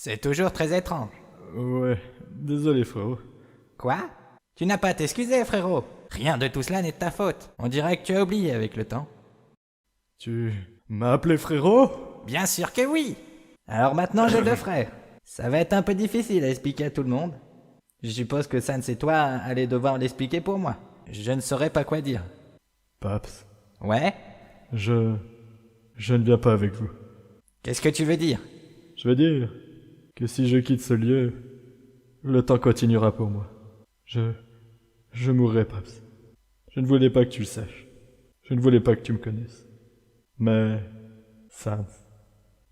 C'est toujours très étrange. Ouais, désolé frérot. Quoi? Tu n'as pas à t'excuser, frérot. Rien de tout cela n'est de ta faute. On dirait que tu as oublié avec le temps. Tu m'as appelé frérot? Bien sûr que oui. Alors maintenant j'ai deux frères. Ça va être un peu difficile à expliquer à tout le monde. Je suppose que Sans et toi allez devoir l'expliquer pour moi. Je ne saurais pas quoi dire. Paps, Ouais? je ne viens pas avec vous. Qu'est-ce que tu veux dire? Je veux dire que si je quitte ce lieu, le temps continuera pour moi. Je mourrai, Paps. Je ne voulais pas que tu le saches. Je ne voulais pas que tu me connaisses. Mais, Sans,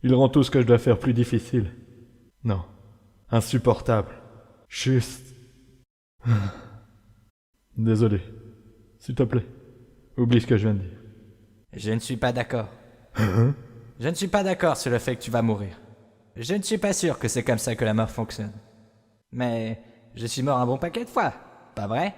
il rend tout ce que je dois faire plus difficile. Non, insupportable. Juste. Désolé. S'il te plaît, oublie ce que je viens de dire. Je ne suis pas d'accord. Je ne suis pas d'accord sur le fait que tu vas mourir. Je ne suis pas sûr que c'est comme ça que la mort fonctionne. Mais je suis mort un bon paquet de fois, pas vrai?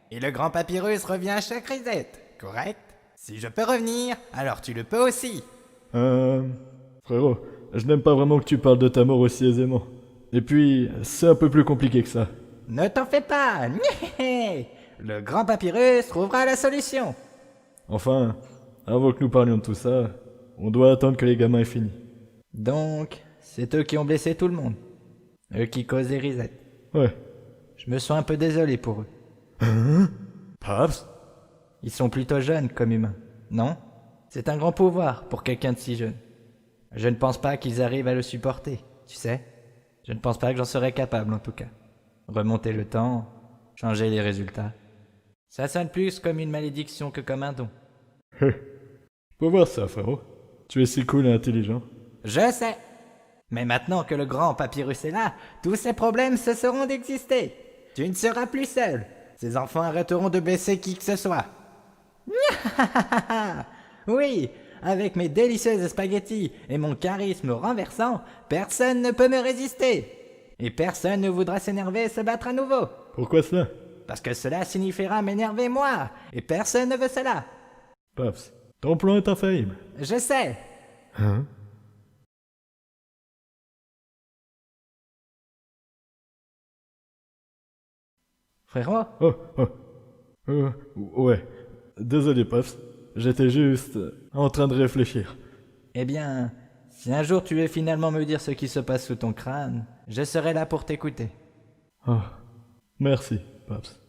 Et le grand papyrus revient à chaque risette, correct? Si je peux revenir, alors tu le peux aussi. Frérot, je n'aime pas vraiment que tu parles de ta mort aussi aisément. Et puis, c'est un peu plus compliqué que ça. Ne t'en fais pas. Le grand papyrus trouvera la solution. Enfin, avant que nous parlions de tout ça, on doit attendre que les gamins aient fini. Donc, c'est eux qui ont blessé tout le monde. Eux qui causent les risettes. Ouais. Je me sens un peu désolé pour eux. Paps? Ils sont plutôt jeunes comme humains, non? C'est un grand pouvoir pour quelqu'un de si jeune. Je ne pense pas qu'ils arrivent à le supporter, tu sais. Je ne pense pas que j'en serais capable en tout cas. Remonter le temps, changer les résultats. Ça sonne plus comme une malédiction que comme un don. Faut voir ça, frérot. Tu es si cool et intelligent. Je sais. Mais maintenant que le grand papyrus est là, tous ces problèmes cesseront d'exister. Tu ne seras plus seul. Ces enfants arrêteront de baisser qui que ce soit. Oui, avec mes délicieuses spaghettis et mon charisme renversant, personne ne peut me résister. Et personne ne voudra s'énerver et se battre à nouveau. Pourquoi cela? Parce que cela signifiera m'énerver moi. Et personne ne veut cela. Paps, ton plan est infaillible. Je sais. Hein? Frérot? Ouais. Désolé, Paps. J'étais juste en train de réfléchir. Eh bien, si un jour tu veux finalement me dire ce qui se passe sous ton crâne, je serai là pour t'écouter. Oh, merci, Paps.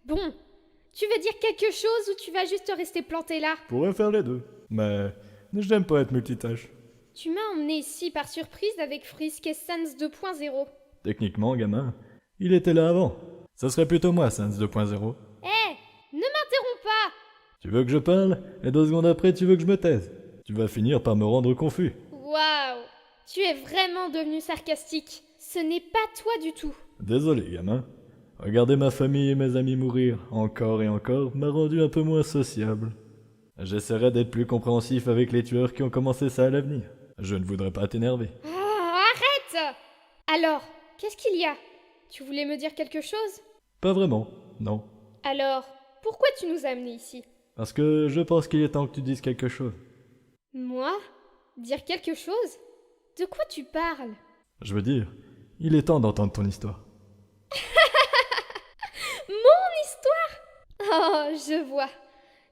Bon, tu veux dire quelque chose ou tu vas juste rester planté là? Je pourrais faire les deux. Mais je n'aime pas être multitâche. Tu m'as emmené ici par surprise avec Frisk et Sans 2.0. Techniquement, gamin, il était là avant. Ça serait plutôt moi, Sans 2.0. Hé, ne m'interromps pas! Tu veux que je parle, et 2 secondes après, tu veux que je me taise. Tu vas finir par me rendre confus. Waouh! Tu es vraiment devenu sarcastique. Ce n'est pas toi du tout. Désolé, gamin. Regarder ma famille et mes amis mourir, encore et encore, m'a rendu un peu moins sociable. J'essaierai d'être plus compréhensif avec les tueurs qui ont commencé ça à l'avenir. Je ne voudrais pas t'énerver. Arrête! Alors, qu'est-ce qu'il y a? Tu voulais me dire quelque chose? Pas vraiment, non. Alors, pourquoi tu nous as amenés ici? Parce que je pense qu'il est temps que tu dises quelque chose. Moi? Dire quelque chose? De quoi tu parles? Je veux dire, il est temps d'entendre ton histoire. Mon histoire? Oh, je vois.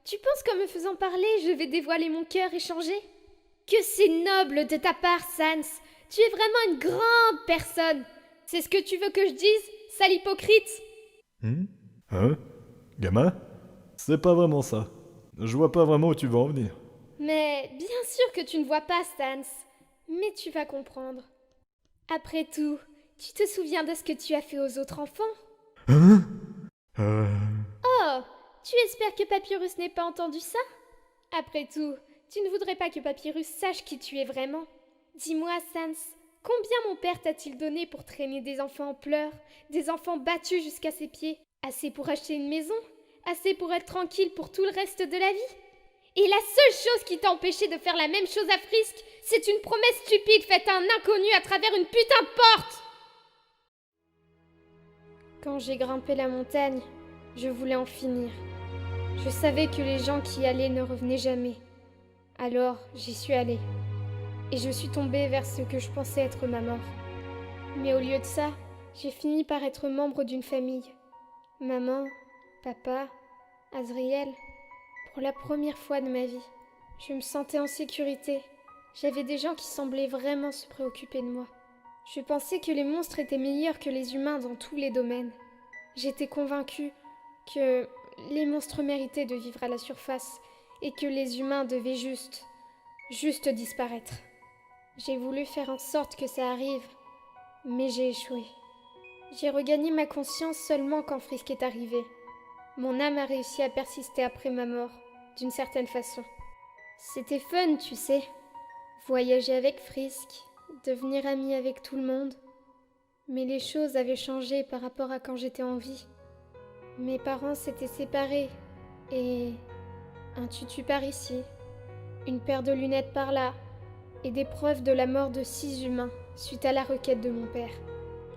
Tu penses qu'en me faisant parler, je vais dévoiler mon cœur et changer? Que c'est noble de ta part, Sans. Tu es vraiment une grande personne. C'est ce que tu veux que je dise, sale hypocrite? Hein? Gamin? C'est pas vraiment ça. Je vois pas vraiment où tu veux en venir. Mais bien sûr que tu ne vois pas, Sans. Mais tu vas comprendre. Après tout, tu te souviens de ce que tu as fait aux autres enfants? Oh, tu espères que Papyrus n'ait pas entendu ça? Après tout, tu ne voudrais pas que Papyrus sache qui tu es vraiment. Dis-moi, Sans, combien mon père t'a-t-il donné pour traîner des enfants en pleurs, des enfants battus jusqu'à ses pieds? Assez pour acheter une maison? Assez pour être tranquille pour tout le reste de la vie? Et la seule chose qui t'a empêché de faire la même chose à Frisk, c'est une promesse stupide faite à un inconnu à travers une putain de porte! Quand j'ai grimpé la montagne, je voulais en finir. Je savais que les gens qui y allaient ne revenaient jamais. Alors, j'y suis allée. Et je suis tombée vers ce que je pensais être ma mort. Mais au lieu de ça, j'ai fini par être membre d'une famille. Maman, papa, Azriel. Pour la première fois de ma vie, je me sentais en sécurité. J'avais des gens qui semblaient vraiment se préoccuper de moi. Je pensais que les monstres étaient meilleurs que les humains dans tous les domaines. J'étais convaincue que les monstres méritaient de vivre à la surface et que les humains devaient juste disparaître. J'ai voulu faire en sorte que ça arrive, mais j'ai échoué. J'ai regagné ma conscience seulement quand Frisk est arrivé. Mon âme a réussi à persister après ma mort, d'une certaine façon. C'était fun, tu sais. Voyager avec Frisk, devenir amie avec tout le monde. Mais les choses avaient changé par rapport à quand j'étais en vie. Mes parents s'étaient séparés, et un tutu par ici, une paire de lunettes par là, et des preuves de la mort de 6 humains, suite à la requête de mon père.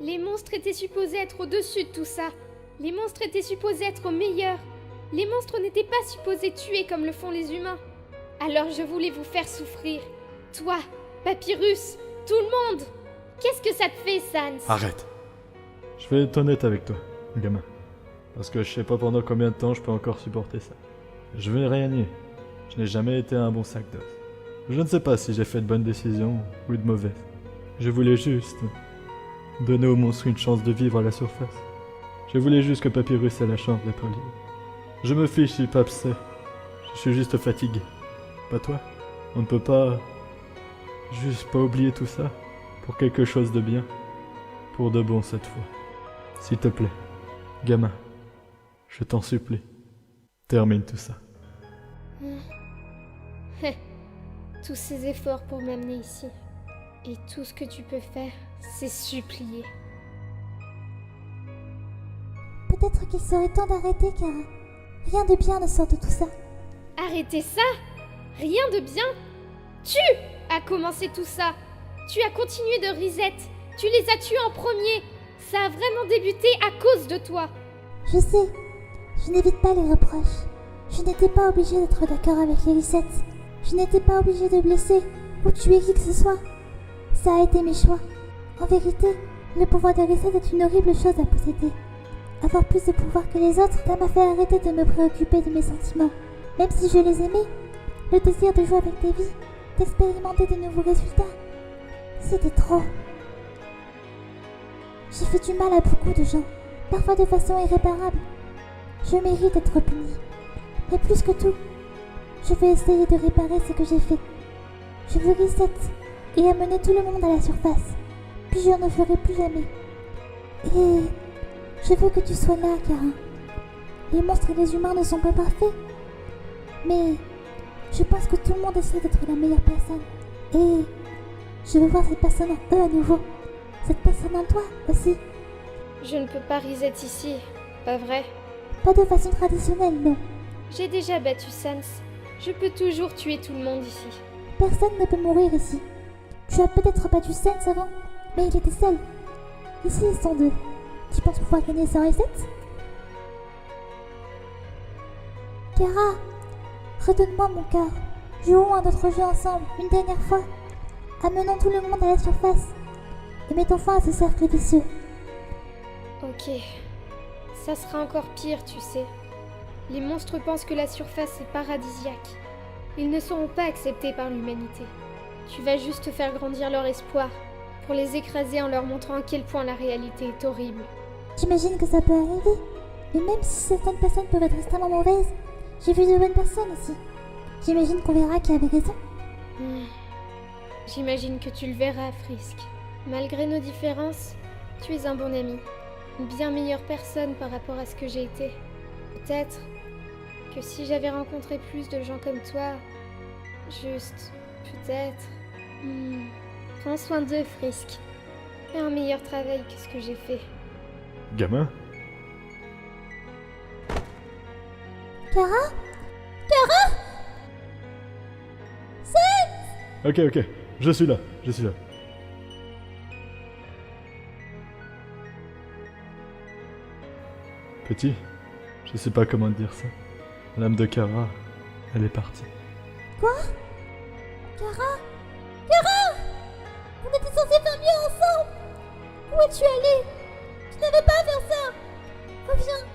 Les monstres étaient supposés être au-dessus de tout ça. Les monstres étaient supposés être meilleurs. Les monstres n'étaient pas supposés tuer comme le font les humains. Alors je voulais vous faire souffrir. Toi, Papyrus, tout le monde. Qu'est-ce que ça te fait, Sans? Arrête. Je vais être honnête avec toi, gamin. Parce que je sais pas pendant combien de temps je peux encore supporter ça. Je vais rien nier. Je n'ai jamais été un bon sac d'os. Je ne sais pas si j'ai fait de bonnes décisions ou de mauvaises. Je voulais juste donner aux monstres une chance de vivre à la surface. Je voulais juste que Papyrus ait la chance d'être libre. Je me fiche si Paps sait. Je suis juste fatigué. Pas toi? On ne peut pas... juste pas oublier tout ça pour quelque chose de bien. Pour de bon cette fois. S'il te plaît, gamin, je t'en supplie, termine tout ça. Tous ces efforts pour m'amener ici. Et tout ce que tu peux faire, c'est supplier. Peut-être qu'il serait temps d'arrêter car rien de bien ne sort de tout ça. Arrêtez ça? Rien de bien? Tu as commencé tout ça. Tu as continué de reset. Tu les as tués en premier. Ça a vraiment débuté à cause de toi. Je sais, je n'évite pas les reproches. Je n'étais pas obligée d'être d'accord avec les resets. Je n'étais pas obligée de blesser ou tuer qui que ce soit. Ça a été mes choix. En vérité, le pouvoir de reset est une horrible chose à posséder. Avoir plus de pouvoir que les autres, ça m'a fait arrêter de me préoccuper de mes sentiments. Même si je les aimais, le désir de jouer avec des vies, d'expérimenter de nouveaux résultats, c'était trop. J'ai fait du mal à beaucoup de gens, parfois de façon irréparable. Je mérite d'être puni. Mais plus que tout, je veux essayer de réparer ce que j'ai fait. Je veux reset et amener tout le monde à la surface. Puis je ne ferai plus jamais. Et je veux que tu sois là, Kara. Les monstres et les humains ne sont pas parfaits. Mais je pense que tout le monde essaie d'être la meilleure personne. Et je veux voir cette personne en eux à nouveau. Cette personne en toi aussi. Je ne peux pas reset ici, pas vrai? Pas de façon traditionnelle, non. J'ai déjà battu Sans. Je peux toujours tuer tout le monde ici. Personne ne peut mourir ici. Tu as peut-être battu Sans avant, mais il était seul. Ici, ils sont deux. Tu penses pouvoir gagner sans reset? Kara, redonne-moi mon cœur. Jouons un autre jeu ensemble, une dernière fois. Amenons tout le monde à la surface. Et mettons fin à ce cercle vicieux. Ok. Ça sera encore pire, tu sais. Les monstres pensent que la surface est paradisiaque. Ils ne seront pas acceptés par l'humanité. Tu vas juste faire grandir leur espoir, pour les écraser en leur montrant à quel point la réalité est horrible. J'imagine que ça peut arriver. Et même si certaines personnes peuvent être extrêmement mauvaises, j'ai vu de bonnes personnes aussi. J'imagine qu'on verra qui avait raison. J'imagine que tu le verras, Frisk. Malgré nos différences, tu es un bon ami. Une bien meilleure personne par rapport à ce que j'ai été. Peut-être que si j'avais rencontré plus de gens comme toi, juste, peut-être... Prends soin d'eux, Frisk. Fais un meilleur travail que ce que j'ai fait. Gamin? Kara? Ok, je suis là. Petit, je sais pas comment te dire ça. L'âme de Kara, elle est partie. Quoi? Kara? Kara! On était censés faire mieux ensemble! Où es-tu allé? Tu n'avais pas à faire ça! Reviens!